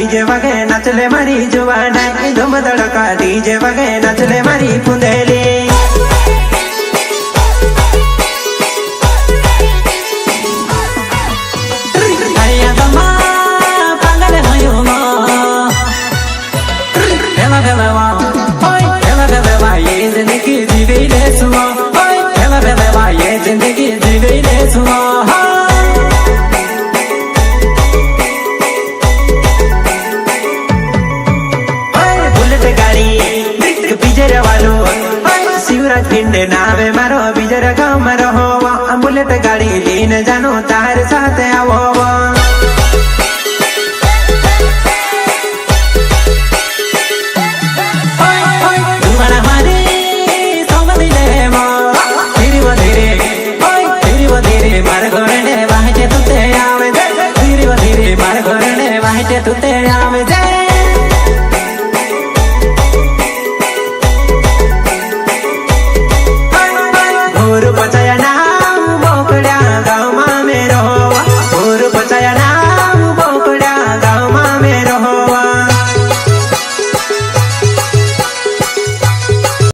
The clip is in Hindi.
डीजे वगे नचले मारी जुवाना धूम धड़का डीजे वगे नचले मारी पुंदेली शिवराज पिंडे नावे मारो बीजर गाँव में रहो बुलेट गाड़ी लीन जानो तार साथ आवो मार घोड़े वाहे तुते आवे